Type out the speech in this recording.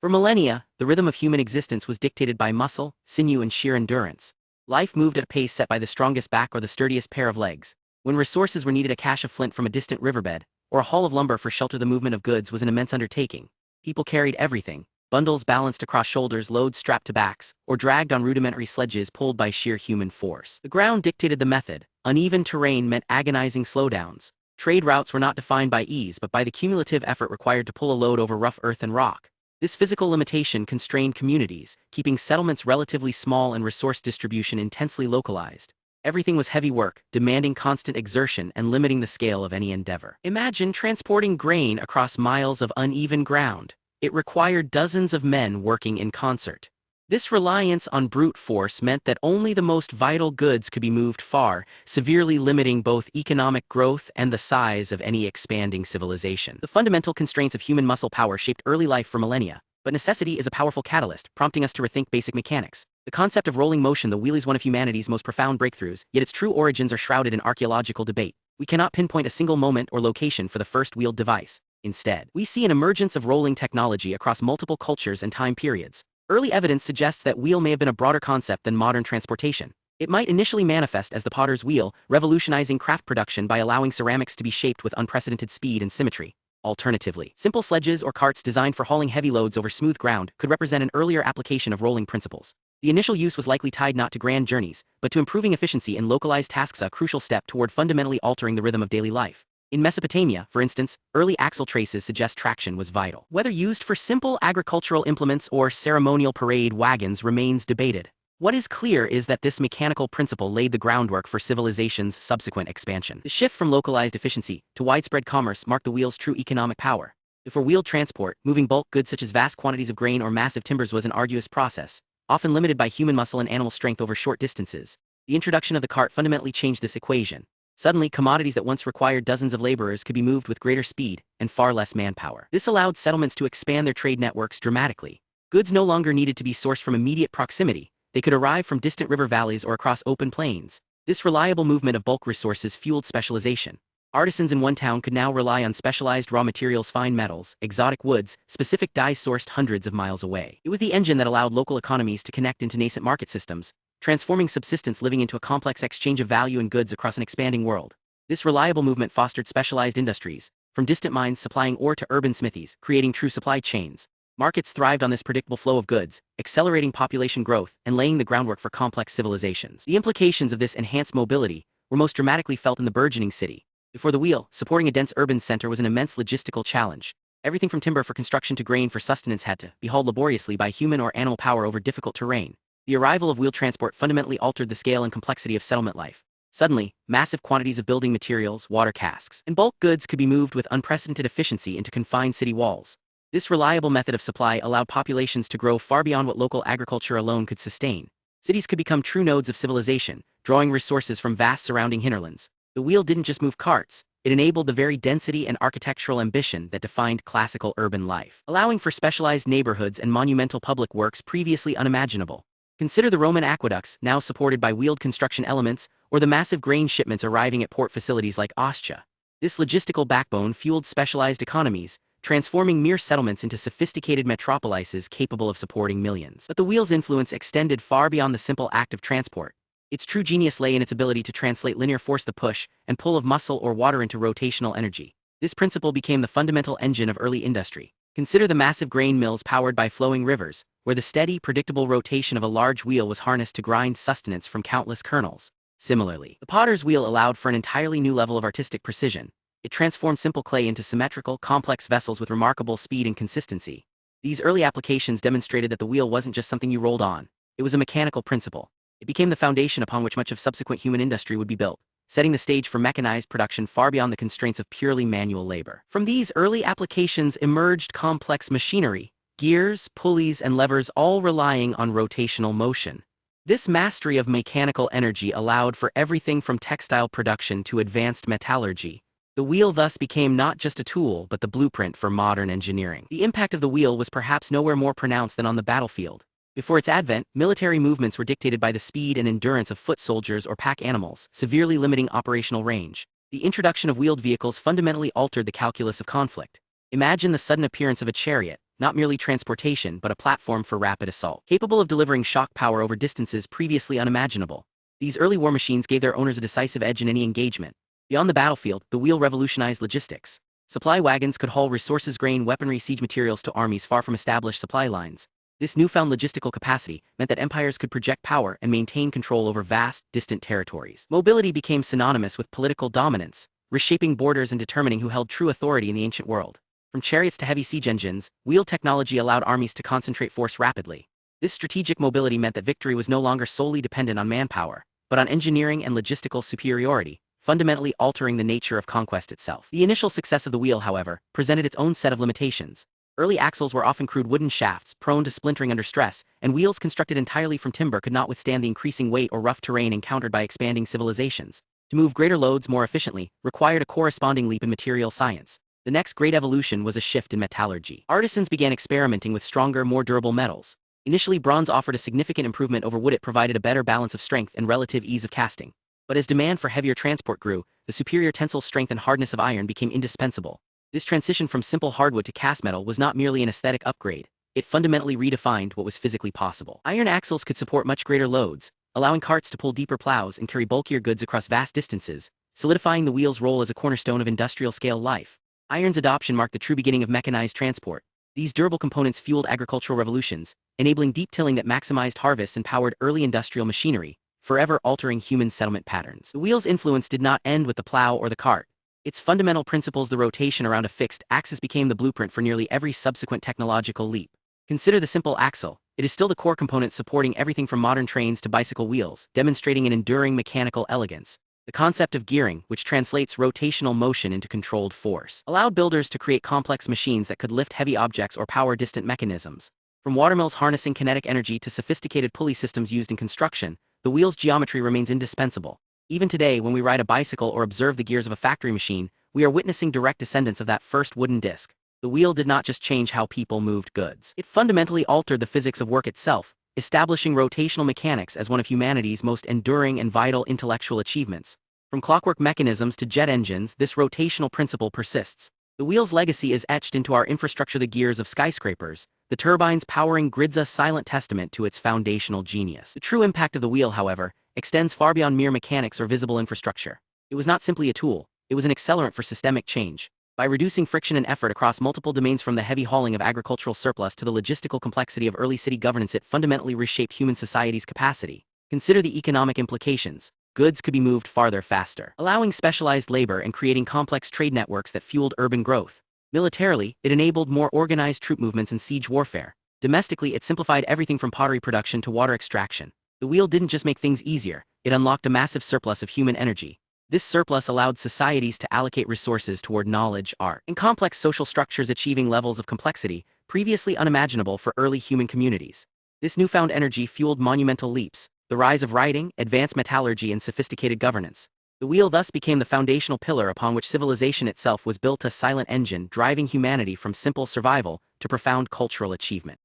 For millennia, the rhythm of human existence was dictated by muscle, sinew, and sheer endurance. Life moved at a pace set by the strongest back or the sturdiest pair of legs. When resources were needed, a cache of flint from a distant riverbed, or a haul of lumber for shelter, the movement of goods was an immense undertaking. People carried everything, bundles balanced across shoulders, loads strapped to backs, or dragged on rudimentary sledges pulled by sheer human force. The ground dictated the method. Uneven terrain meant agonizing slowdowns. Trade routes were not defined by ease but by the cumulative effort required to pull a load over rough earth and rock. This physical limitation constrained communities, keeping settlements relatively small and resource distribution intensely localized. Everything was heavy work, demanding constant exertion and limiting the scale of any endeavor. Imagine transporting grain across miles of uneven ground. It required dozens of men working in concert. This reliance on brute force meant that only the most vital goods could be moved far, severely limiting both economic growth and the size of any expanding civilization. The fundamental constraints of human muscle power shaped early life for millennia, but necessity is a powerful catalyst, prompting us to rethink basic mechanics. The concept of rolling motion, the wheel, is one of humanity's most profound breakthroughs, yet its true origins are shrouded in archaeological debate. We cannot pinpoint a single moment or location for the first wheeled device. Instead, we see an emergence of rolling technology across multiple cultures and time periods. Early evidence suggests that wheel may have been a broader concept than modern transportation. It might initially manifest as the potter's wheel, revolutionizing craft production by allowing ceramics to be shaped with unprecedented speed and symmetry. Alternatively, simple sledges or carts designed for hauling heavy loads over smooth ground could represent an earlier application of rolling principles. The initial use was likely tied not to grand journeys, but to improving efficiency in localized tasks, a crucial step toward fundamentally altering the rhythm of daily life. In Mesopotamia, for instance, early axle traces suggest traction was vital. Whether used for simple agricultural implements or ceremonial parade wagons remains debated. What is clear is that this mechanical principle laid the groundwork for civilization's subsequent expansion. The shift from localized efficiency to widespread commerce marked the wheel's true economic power. For wheeled transport, moving bulk goods such as vast quantities of grain or massive timbers was an arduous process, often limited by human muscle and animal strength over short distances. The introduction of the cart fundamentally changed this equation. Suddenly, commodities that once required dozens of laborers could be moved with greater speed and far less manpower. This allowed settlements to expand their trade networks dramatically. Goods no longer needed to be sourced from immediate proximity. They could arrive from distant river valleys or across open plains. This reliable movement of bulk resources fueled specialization. Artisans in one town could now rely on specialized raw materials, fine metals, exotic woods, specific dyes sourced hundreds of miles away. It was the engine that allowed local economies to connect into nascent market systems, transforming subsistence living into a complex exchange of value and goods across an expanding world. This reliable movement fostered specialized industries, from distant mines supplying ore to urban smithies, creating true supply chains. Markets thrived on this predictable flow of goods, accelerating population growth and laying the groundwork for complex civilizations. The implications of this enhanced mobility were most dramatically felt in the burgeoning city. Before the wheel, supporting a dense urban center was an immense logistical challenge. Everything from timber for construction to grain for sustenance had to be hauled laboriously by human or animal power over difficult terrain. The arrival of wheel transport fundamentally altered the scale and complexity of settlement life. Suddenly, massive quantities of building materials, water casks, and bulk goods could be moved with unprecedented efficiency into confined city walls. This reliable method of supply allowed populations to grow far beyond what local agriculture alone could sustain. Cities could become true nodes of civilization, drawing resources from vast surrounding hinterlands. The wheel didn't just move carts, it enabled the very density and architectural ambition that defined classical urban life, allowing for specialized neighborhoods and monumental public works previously unimaginable. Consider the Roman aqueducts, now supported by wheeled construction elements, or the massive grain shipments arriving at port facilities like Ostia. This logistical backbone fueled specialized economies, transforming mere settlements into sophisticated metropolises capable of supporting millions. But the wheel's influence extended far beyond the simple act of transport. Its true genius lay in its ability to translate linear force, the push and pull of muscle or water, into rotational energy. This principle became the fundamental engine of early industry. Consider the massive grain mills powered by flowing rivers, where the steady, predictable rotation of a large wheel was harnessed to grind sustenance from countless kernels. Similarly, the potter's wheel allowed for an entirely new level of artistic precision. It transformed simple clay into symmetrical, complex vessels with remarkable speed and consistency. These early applications demonstrated that the wheel wasn't just something you rolled on. It was a mechanical principle. It became the foundation upon which much of subsequent human industry would be built, setting the stage for mechanized production far beyond the constraints of purely manual labor. From these early applications emerged complex machinery, gears, pulleys, and levers, all relying on rotational motion. This mastery of mechanical energy allowed for everything from textile production to advanced metallurgy. The wheel thus became not just a tool but the blueprint for modern engineering. The impact of the wheel was perhaps nowhere more pronounced than on the battlefield. Before its advent, military movements were dictated by the speed and endurance of foot soldiers or pack animals, severely limiting operational range. The introduction of wheeled vehicles fundamentally altered the calculus of conflict. Imagine the sudden appearance of a chariot, not merely transportation but a platform for rapid assault. Capable of delivering shock power over distances previously unimaginable, these early war machines gave their owners a decisive edge in any engagement. Beyond the battlefield, the wheel revolutionized logistics. Supply wagons could haul resources, grain, weaponry, siege materials to armies far from established supply lines. This newfound logistical capacity meant that empires could project power and maintain control over vast, distant territories. Mobility became synonymous with political dominance, reshaping borders and determining who held true authority in the ancient world. From chariots to heavy siege engines, wheel technology allowed armies to concentrate force rapidly. This strategic mobility meant that victory was no longer solely dependent on manpower, but on engineering and logistical superiority, fundamentally altering the nature of conquest itself. The initial success of the wheel, however, presented its own set of limitations. Early axles were often crude wooden shafts, prone to splintering under stress, and wheels constructed entirely from timber could not withstand the increasing weight or rough terrain encountered by expanding civilizations. To move greater loads more efficiently required a corresponding leap in material science. The next great evolution was a shift in metallurgy. Artisans began experimenting with stronger, more durable metals. Initially, bronze offered a significant improvement over wood. It provided a better balance of strength and relative ease of casting. But as demand for heavier transport grew, the superior tensile strength and hardness of iron became indispensable. This transition from simple hardwood to cast metal was not merely an aesthetic upgrade, it fundamentally redefined what was physically possible. Iron axles could support much greater loads, allowing carts to pull deeper plows and carry bulkier goods across vast distances, solidifying the wheel's role as a cornerstone of industrial-scale life. Iron's adoption marked the true beginning of mechanized transport. These durable components fueled agricultural revolutions, enabling deep tilling that maximized harvests and powered early industrial machinery, forever altering human settlement patterns. The wheel's influence did not end with the plow or the cart. Its fundamental principles, the rotation around a fixed axis, became the blueprint for nearly every subsequent technological leap. Consider the simple axle. It is still the core component supporting everything from modern trains to bicycle wheels, demonstrating an enduring mechanical elegance. The concept of gearing, which translates rotational motion into controlled force, allowed builders to create complex machines that could lift heavy objects or power distant mechanisms. From watermills harnessing kinetic energy to sophisticated pulley systems used in construction, the wheel's geometry remains indispensable. Even today, when we ride a bicycle or observe the gears of a factory machine, we are witnessing direct descendants of that first wooden disc. The wheel did not just change how people moved goods. It fundamentally altered the physics of work itself, establishing rotational mechanics as one of humanity's most enduring and vital intellectual achievements. From clockwork mechanisms to jet engines, this rotational principle persists. The wheel's legacy is etched into our infrastructure, the gears of skyscrapers, the turbines powering grids, a silent testament to its foundational genius. The true impact of the wheel, however, extends far beyond mere mechanics or visible infrastructure. It was not simply a tool, it was an accelerant for systemic change. By reducing friction and effort across multiple domains, from the heavy hauling of agricultural surplus to the logistical complexity of early city governance, it fundamentally reshaped human society's capacity. Consider the economic implications. Goods could be moved farther faster, allowing specialized labor and creating complex trade networks that fueled urban growth. Militarily, it enabled more organized troop movements and siege warfare. Domestically, it simplified everything from pottery production to water extraction. The wheel didn't just make things easier, it unlocked a massive surplus of human energy. This surplus allowed societies to allocate resources toward knowledge, art, and complex social structures, achieving levels of complexity previously unimaginable for early human communities. This newfound energy fueled monumental leaps, the rise of writing, advanced metallurgy, and sophisticated governance. The wheel thus became the foundational pillar upon which civilization itself was built, a silent engine driving humanity from simple survival to profound cultural achievement.